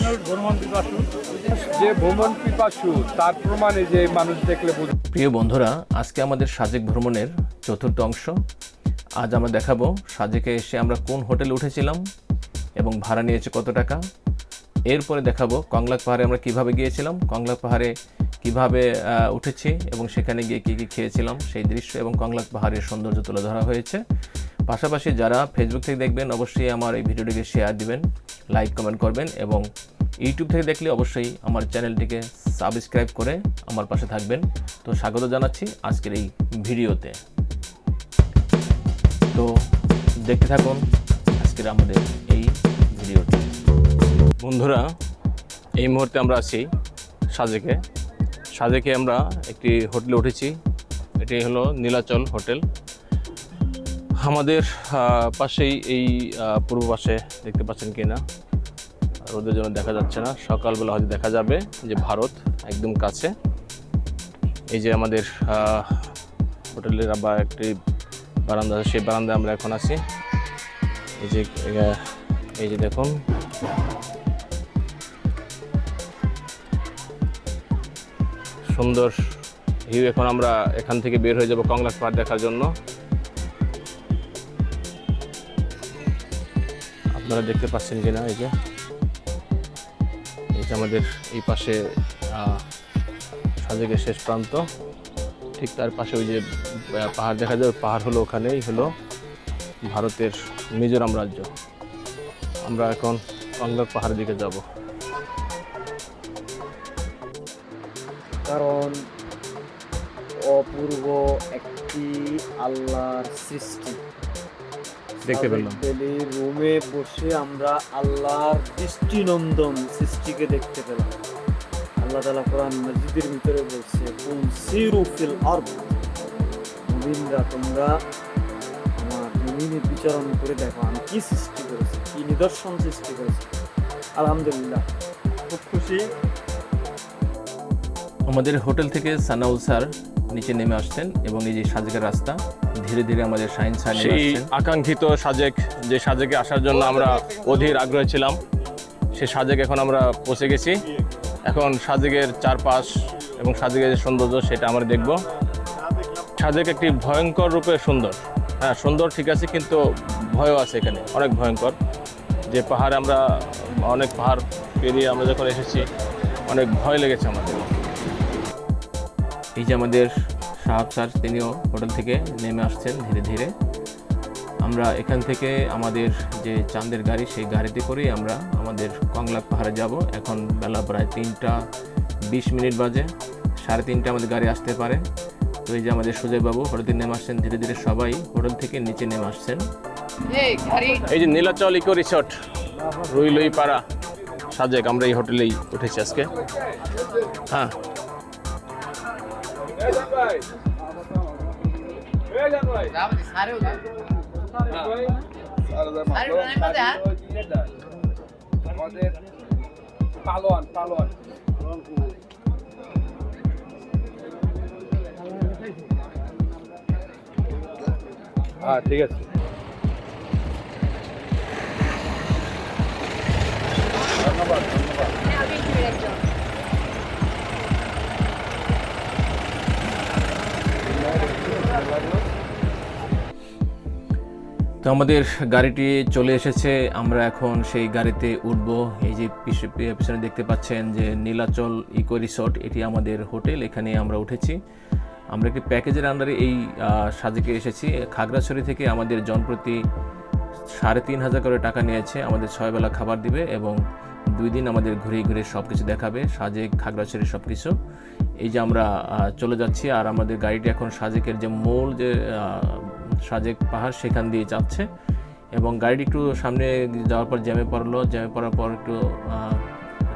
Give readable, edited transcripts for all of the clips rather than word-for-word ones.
যে ভ্রমণ পিপাসু তার প্রমাণে যে মানুষ দেখলে বুঝবে। প্রিয় বন্ধুরা, আজকে আমাদের সাজেক ভ্রমণের চতুর্থ অংশ। আজ আমরা দেখাবো সাজেকে এসে আমরা কোন হোটেলে উঠেছিলাম এবং ভাড়া নিয়েছে কত টাকা। এরপরে দেখাবো কংলাক পাহাড়ে আমরা কিভাবে গিয়েছিলাম, কংলাক পাহাড়ে কিভাবে উঠেছি এবং সেখানে গিয়ে কী কী খেয়েছিলাম সেই দৃশ্য এবং কংলাক পাহাড়ের সৌন্দর্য তুলে ধরা হয়েছে। পাশাপাশি যারা ফেসবুক থেকে দেখবেন অবশ্যই আমার এই ভিডিওটিকে শেয়ার দিবেন, লাইক কমেন্ট করবেন এবং ইউটিউব থেকে দেখলে অবশ্যই আমার চ্যানেলটিকে সাবস্ক্রাইব করে আমার পাশে থাকবেন। তো স্বাগত জানাচ্ছি আজকের এই ভিডিওতে। তো দেখতে থাকুন আজকের আমাদের এই ভিডিওটি। বন্ধুরা, এই মুহূর্তে আমরা আছি সাজেকে আমরা একটি হোটেলে উঠেছি। এটি হলো নীলাচল হোটেল। আমাদের পাশেই এই পূর্ব পাশে দেখতে পাচ্ছেন কি না, রোদের জন্য দেখা যাচ্ছে না, সকালবেলা হয়তো দেখা যাবে যে ভারত একদম কাছে। এই যে আমাদের হোটেলের আবার একটি বারান্দা, সেই বারান্দায় আমরা এখন আছি। এই যে দেখুন, সুন্দর ভিউ। এখন আমরা এখান থেকে বের হয়ে যাব কংলাক পাহাড় দেখার জন্য। আপনারা দেখতে পাচ্ছেন কিনা, এই যে আমাদের এই পাশে সাজেকের শেষ প্রান্ত, ঠিক তার পাশে ওই যে পাহাড় দেখা যায়, পাহাড় হলো ওখানেই হলো ভারতের মিজোরাম রাজ্য। আমরা এখন কংলাক পাহাড়ের দিকে যাব, কারণ অপূর্ব একটি আল্লাহর সৃষ্টি। দেখতে পেলাম রুমে বসে আমরা আল্লাহর দৃষ্টিনন্দন সৃষ্টিকে দেখতে পেলাম। আল্লাহ তাআলা কোরআন মাজিদের ভিতরে বলছে, কুন সিরু ফিল আরদ, মুমিনরা তোমরা আমার জমিনে বিচরণ করে দেখো আমি কি সৃষ্টি করেছি, কি নিদর্শন সৃষ্টি করেছি। আলহামদুলিল্লাহ, খুব খুশি। আমাদের হোটেল থেকে সানাউল স্যার নিচে নেমে আসছেন এবং এই যে সাজেকের রাস্তা ধীরে ধীরে আমাদের শাহিন স্যার নেমে আসছেন। আকাঙ্ক্ষিত সাজেক, যে সাজেকে আসার জন্য আমরা অধীর আগ্রহী ছিলাম, সে সাজেক এখন আমরা পৌঁছে গেছি। এখন সাজেকের চারপাশ এবং সাজেকের যে সৌন্দর্য সেটা আমরা দেখব। সাজেক একটি ভয়ঙ্কর রূপে সুন্দর, হ্যাঁ সুন্দর ঠিক আছে, কিন্তু ভয়ও আছে এখানে, অনেক ভয়ঙ্কর। যে পাহাড়ে আমরা অনেক পাহাড় পেরিয়ে আমরা যখন এসেছি অনেক ভয় লেগেছে আমাদের। এই যে আমাদের সাহাব স্যার, তিনিও হোটেল থেকে নেমে আসছেন ধীরে ধীরে। আমরা এখান থেকে আমাদের যে চাঁদের গাড়ি, সেই গাড়িতে করেই আমরা আমাদের কংলাক পাহাড়ে যাব। এখন বেলা প্রায় 3:20 বাজে, 3:30 আমাদের গাড়ি আসতে পারে। তো এই যে আমাদের সুজয় বাবু হোটেল থেকে নেমে আসছেন ধীরে ধীরে, সবাই হোটেল থেকে নিচে নেমে আসছেন। এই যে নীলাচল ইকো রিসোর্ট, রুইলই পাড়া, সাজেক, আমরা এই হোটেলেই উঠেছি আজকে। হ্যাঁ, ঠিক আছে। ধন্যবাদ। তো আমাদের গাড়িটি চলে এসেছে, আমরা এখন সেই গাড়িতে উঠবো। এই যে পিছনে দেখতে পাচ্ছেন যে নীলাচল ইকো রিসোর্ট, এটি আমাদের হোটেল, এখানে আমরা উঠেছি। আমরা একটি প্যাকেজের আন্ডারে এই সাজেকে এসেছি। খাগড়াছড়ি থেকে আমাদের জনপ্রতি 3,500 করে টাকা নিয়েছে, আমাদের 6 বেলা খাবার দিবে এবং 2 দিন আমাদের ঘুরে ঘুরে সব কিছু দেখাবে, সাজেক খাগড়াছড়ি সব কিছু। এই যে আমরা চলে যাচ্ছি, আর আমাদের গাড়িটি এখন সাজেকের যে মূল যে সাজেক পাহাড় সেখান দিয়ে যাচ্ছে এবং গাড়িটি একটু সামনে যাওয়ার পর জ্যামে পড়ার পর একটু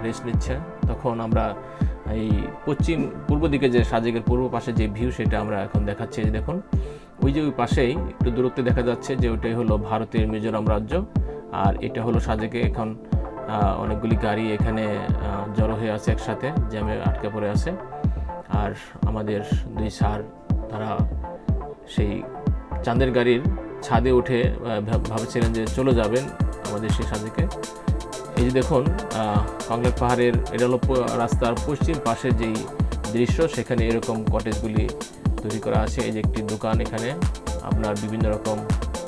রেস্ট নিচ্ছে। তখন আমরা এই পূর্ব দিকে যে সাজেকের পূর্ব পাশে যে ভিউ সেটা আমরা এখন দেখাচ্ছি। দেখুন ওই যে ওই পাশেই একটু দূরত্বে দেখা যাচ্ছে যে ওইটাই হলো ভারতের মিজোরাম রাজ্য, আর এটা হলো সাজেকে। এখন অনেকগুলি গাড়ি এখানে জড়ো হয়ে আছে, একসাথে জ্যামে আটকে পড়ে আছে। আর আমাদের 2 স্যার তারা সেই চাঁদের গাড়ির ছাদে উঠে ভাবছিলেন যে চলে যাবেন আমাদের সেই সাজেকে। এই যে দেখুন কংলাক পাহাড়ের এটা হলো রাস্তার পশ্চিম পাশে যেই দৃশ্য, সেখানে এরকম কটেজগুলি তৈরি করা আছে। এই যে একটি দোকান, এখানে আপনার বিভিন্ন রকম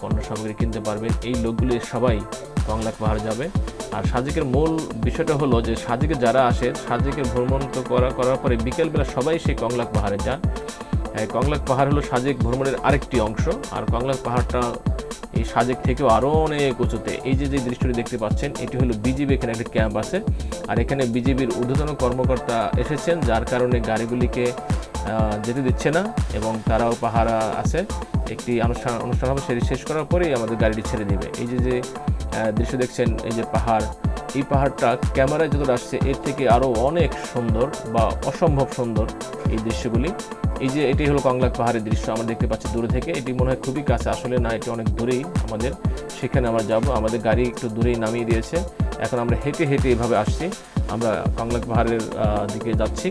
পণ্য সামগ্রী কিনতে পারবেন। এই লোকগুলি সবাই কংলাক পাহাড় যাবে। আর সাজেকের মূল বিষয়টা হলো যে সাজেকে যারা আসে, সাজেকে ভ্রমণ তো করার পরে বিকেলবেলা সবাই সেই কংলাক পাহাড়ে যান। কংলাক পাহাড় হলো সাজেক ভ্রমণের আরেকটি অংশ। আর কংলাক পাহাড়টা এই সাজেক থেকেও আরও অনেক উঁচুতে। এই যে দৃশ্যটি দেখতে পাচ্ছেন, এটি হলো বিজিবি, এখানে একটা ক্যাম্প আছে। আর এখানে বিজিবির ঊর্ধ্বতন কর্মকর্তা এসেছেন, যার কারণে গাড়িগুলিকে যেতে দিচ্ছে না এবং তারাও পাহারা আছে। একটি অনুষ্ঠান হবে, সেটি শেষ করার পরেই আমাদের গাড়িটি ছেড়ে দিবে। এই যে দৃশ্য দেখছেন, এই যে পাহাড়, এই পাহাড়টা ক্যামেরায় যতটা আসছে এর থেকে আরও অনেক সুন্দর বা অসম্ভব সুন্দর এই দৃশ্যগুলি। এই যে এটি হলো কংলাক পাহাড়ের দৃশ্য আমরা দেখতে পাচ্ছি দূরে থেকে। এটি মনে হয় খুবই কাছে, আসলে না, এটি অনেক দূরেই আমাদের। সেখানে আমরা যাব, আমাদের গাড়ি একটু দূরেই নামিয়ে দিয়েছে। এখন আমরা হেঁটে হেঁটে এভাবে আসছি, আমরা কংলাক পাহাড়ের দিকে যাচ্ছি।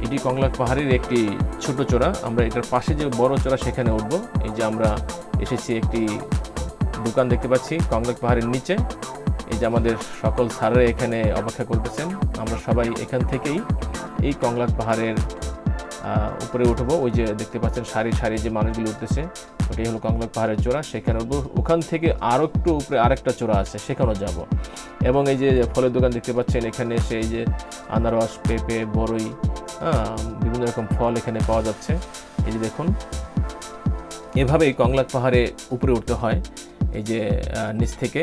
এটি কংলাক পাহাড়ের একটি ছোট চূড়া। আমরা এটার পাশে যে বড় চূড়া সেখানে উঠব। এই যে আমরা এসেছি, একটি দোকান দেখতে পাচ্ছি কংলাক পাহাড়ের নিচে। এই যে আমাদের সকল স্যাররা এখানে অপেক্ষা করতেছেন। আমরা সবাই এখান থেকেই এই কংলাক পাহাড়ের উপরে উঠবো। ওই যে দেখতে পাচ্ছেন সারি সারি যে মানুষগুলো উঠতেছে, ওটাই হলো কংলাক পাহাড়ের চূড়া। সেখানে উঠবো। ওখান থেকে আরও একটু উপরে আরেকটা চূড়া আছে, সেখানেও যাব। এবং এই যে ফলের দোকান দেখতে পাচ্ছেন, এখানে এসে এই যে আনারস, পেঁপে, বরই, বিভিন্ন রকম ফল এখানে পাওয়া যাচ্ছে। এই যে দেখুন, এভাবেই কংলাক পাহাড়ে উপরে উঠতে হয়। এই যে নিচ থেকে,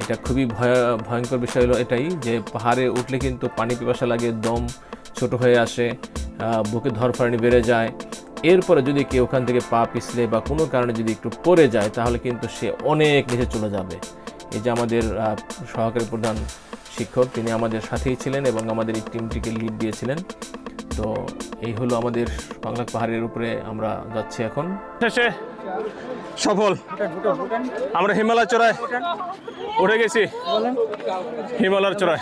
এটা খুবই ভয়ঙ্কর বিষয় হলো এটাই যে পাহাড়ে উঠলে কিন্তু পানি পিপাসা লাগে, দম ছোট হয়ে আসে, বুকে ধরফরানি বেড়ে যায়। এরপরে যদি কেউ ওখান থেকে পা পিছলে বা কোনো কারণে যদি একটু পড়ে যায়, তাহলে কিন্তু সে অনেক নিচে চলে যাবে। এই যে আমাদের সহকারী প্রধান শিক্ষক, তিনি আমাদের সাথেই ছিলেন এবং আমাদের এই টিমটিকে লিড দিয়েছিলেন। তো এই হলো আমাদের কংলাক পাহাড়ের উপরে আমরা যাচ্ছি এখন। শেষে সফল, আমরা হিমালয় চূড়ায় উঠে গেছি। হিমালয়ের চূড়ায়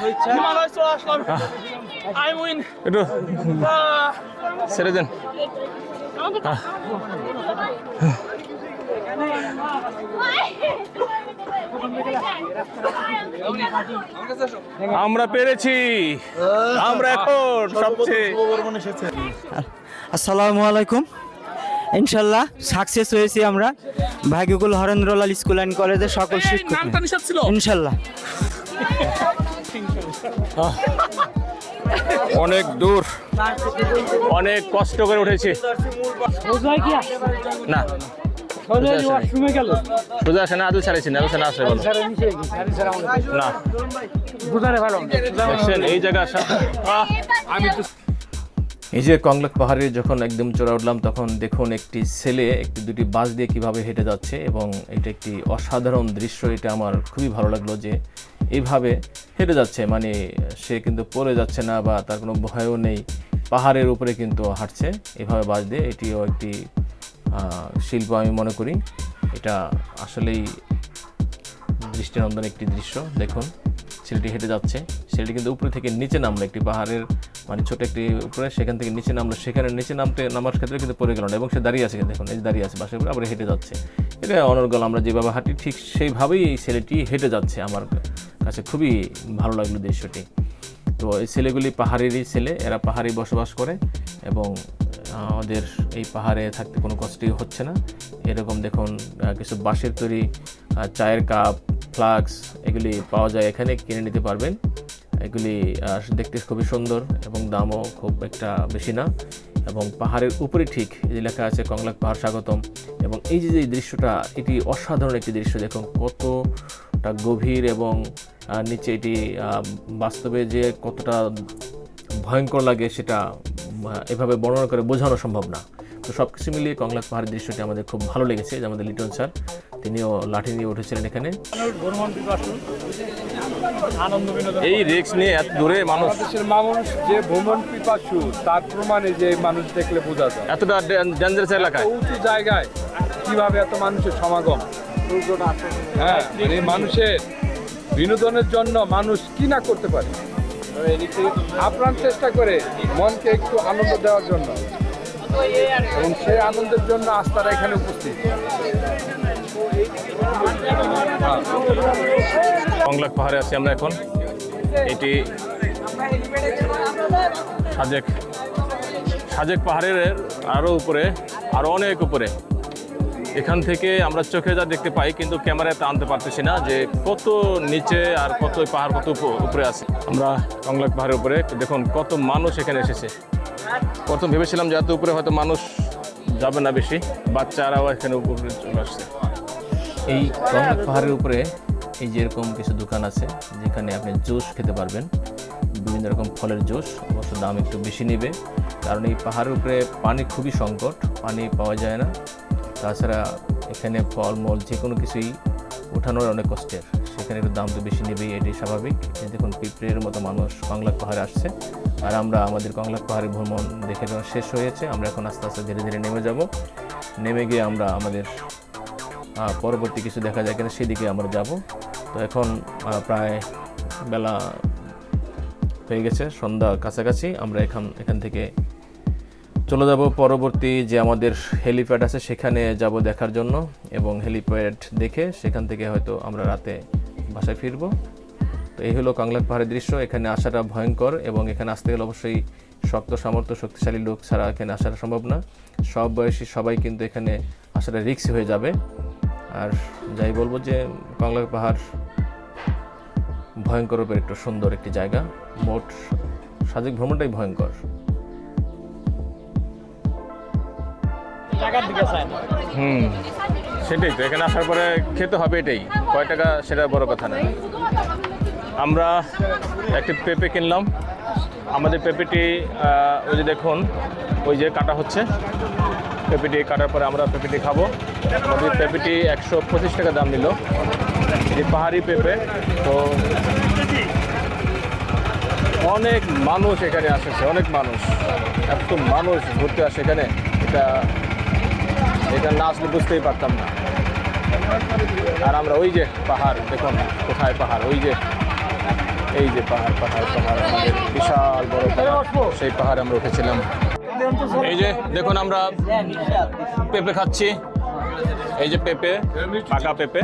একটু ছেড়ে দেন। আমরা পেরেছি, আমরা এখন সবচেয়ে। আসসালামু আলাইকুম। ইনশাল্লাহ সাকসেস হয়েছি আমরা, ভাগ্যকুল হরেন্দ্রলাল স্কুল অ্যান্ড কলেজের সকল শিক্ষক। ইনশাল্লাহ অনেক দূর, অনেক কষ্ট করে উঠেছি। না সোজা আসে না, আদু ছাড়েছি না, না আসে না দেখছেন এই জায়গা আসা। আমি তো এই যে কংলাক পাহাড়ে যখন একদম চড়া উঠলাম, তখন দেখুন একটি ছেলে দুটি বাস দিয়ে কিভাবে হেঁটে যাচ্ছে এবং এটা একটি অসাধারণ দৃশ্য। এটা আমার খুবই ভালো লাগলো যে এইভাবে হেঁটে যাচ্ছে, মানে সে কিন্তু পড়ে যাচ্ছে না বা তার কোনো ভয়ও নেই, পাহাড়ের উপরে কিন্তু হাঁটছে এভাবে বাস দিয়ে। এটিও একটি শিল্প আমি মনে করি। এটা আসলেই দৃষ্টিনন্দন একটি দৃশ্য। দেখুন ছেলেটি হেঁটে যাচ্ছে, ছেলেটি কিন্তু উপরে থেকে নিচে নামলো, একটি পাহাড়ের মানে ছোট একটি উপরে, সেখান থেকে নিচে নামলো। সেখানে নিচে নামার ক্ষেত্রে কিন্তু পড়ে গেল না এবং সে দাঁড়িয়ে আছে। দেখুন এই দাঁড়িয়ে আছে বাসের উপরে, আবার হেঁটে যাচ্ছে। এটা অনর্গল, আমরা যেভাবে হাঁটি ঠিক সেইভাবেই এই ছেলেটি হেঁটে যাচ্ছে। আমার কাছে খুবই ভালো লাগলো দৃশ্যটি। তো এই ছেলেগুলি পাহাড়েরই ছেলে, এরা পাহাড়ে বসবাস করে এবং আমাদের এই পাহাড়ে থাকতে কোনো কষ্টই হচ্ছে না। এরকম দেখুন কিছু বাঁশের তৈরি চায়ের কাপ, ফ্লাস্ক এগুলি পাওয়া যায়, এখানে কিনে নিতে পারবেন। এগুলি দেখতে খুবই সুন্দর এবং দামও খুব একটা বেশি না। এবং পাহাড়ের উপরে ঠিক যে লেখা আছে কংলাক পাহাড় স্বাগতম। এবং এই যে দৃশ্যটা, এটি অসাধারণ একটি দৃশ্য। দেখুন কতটা গভীর এবং নিচে এটি বাস্তবে যে কতটা ভয়ঙ্কর লাগে সেটা এভাবে বর্ণনা করে বোঝানো সম্ভব না। তো সব কিছু মিলিয়ে কংলাক পাহাড়ের দৃশ্যটি আমাদের খুব ভালো লেগেছে। যে আমাদের লিটন স্যার, তিনিও লাঠি নিয়ে উঠেছিলেন এখানে। এই রিস্ক নিয়ে এত দূরে মানুষ, বাংলাদেশের মানুষ যে ভ্রমণ পিপাসু তার প্রমাণে যে মানুষ দেখলে বোঝা যায়। এতটা ডেঞ্জারাস এলাকায় উঁচু জায়গায় কিভাবে এত মানুষের সমাগম। হ্যাঁ, মানে মানুষের বিনোদনের জন্য মানুষ কি না করতে পারে, আপ্রাণ চেষ্টা করে মনকে একটু আনন্দ দেওয়ার জন্য, এবং সেই আনন্দের জন্য আজ তারা এখানে উপস্থিত। কংলাক পাহাড়ে আছি আমরা এখন। এটি সাজেক পাহাড়ের আরও উপরে, আরও অনেক উপরে। এখান থেকে আমরা চোখে যা দেখতে পাই, কিন্তু ক্যামেরাতে আনতে পারতেছি না যে কত নিচে আর কত পাহাড় কত উপরে আছে। আমরা কংলাক পাহাড়ের উপরে, দেখুন কত মানুষ এখানে এসেছে। প্রথম ভেবেছিলাম যে এত উপরে হয়তো মানুষ যাবে না বেশি, বাচ্চারাও এখানে উপরে চলে আসছে। এই কংলাক পাহাড়ের উপরে এই যেরকম কিছু দোকান আছে যেখানে আপনি জুস খেতে পারবেন, বিভিন্ন রকম ফলের জুস। অবশ্য দাম একটু বেশি নেবে, কারণ এই পাহাড়ের উপরে পানি খুবই সংকট, পানি পাওয়া যায় না। তাছাড়া এখানে ফলমূল যে কোনো কিছুই ওঠানোর অনেক কষ্টের, সেখানে একটু দাম তো বেশি নেবেই, এটাই স্বাভাবিক। এই দেখুন পিঁপড়ের মতো মানুষ কংলাক পাহাড়ে আসছে, আর আমরা আমাদের কংলাক পাহাড়ে ভ্রমণ দেখে নেওয়া শেষ হয়েছে। আমরা এখন আস্তে আস্তে ধীরে ধীরে নেমে যাব। নেমে গিয়ে আমরা আমাদের পরবর্তী কিছু দেখা যায় কিনা সেদিকে আমরা যাব। তো এখন প্রায় বেলা হয়ে গেছে, সন্ধ্যা কাছাকাছি। আমরা এখান থেকে চলে যাব পরবর্তী যে আমাদের হেলিপ্যাড আছে সেখানে যাব দেখার জন্য, এবং হেলিপ্যাড দেখে সেখান থেকে হয়তো আমরা রাতে বাসায় ফিরব। তো এই হলো কংলাক পাহাড়ের দৃশ্য। এখানে আসাটা ভয়ঙ্কর, এবং এখানে আসতে গেলে অবশ্যই শক্ত সামর্থ্য শক্তিশালী লোক ছাড়া এখানে আসাটা সম্ভব না। সব বয়সী সবাই কিন্তু এখানে আসাটা রিস্কি হয়ে যাবে। আর যাই বলবো যে কংলাক পাহাড় ভয়ঙ্কর রূপের একটু সুন্দর একটি জায়গা। মোট সাজেক ভ্রমণটাই ভয়ঙ্কর। সেটাই তো, এখানে আসার পরে খেতে হবে, এটাই কয় টাকা সেটা বড় কথা না। আমরা একটি পেঁপে কিনলাম। আমাদের পেঁপেটি ওই যে দেখুন, ওই যে কাটা হচ্ছে। পেঁপেটি কাটার পরে আমরা পেঁপেটি খাবো। আমাদের পেঁপেটি 125 টাকা দাম নিল। এটি পাহাড়ি পেঁপে। তো অনেক মানুষ এখানে আসেছে, অনেক মানুষ, এত মানুষ ঘুরতে আসে এখানে, এটা না আসলে বুঝতেই পারতাম না। আর আমরা ওই যে পাহাড়, দেখুন কোথায় পাহাড়, ওই যে এই যে পাহাড় আমাদের বিশাল বড় পাহাড়, সেই পাহাড়ে আমরা উঠেছিলাম। এই যে দেখুন আমরা পেঁপে খাচ্ছি, এই যে পেঁপে, পাকা পেঁপে।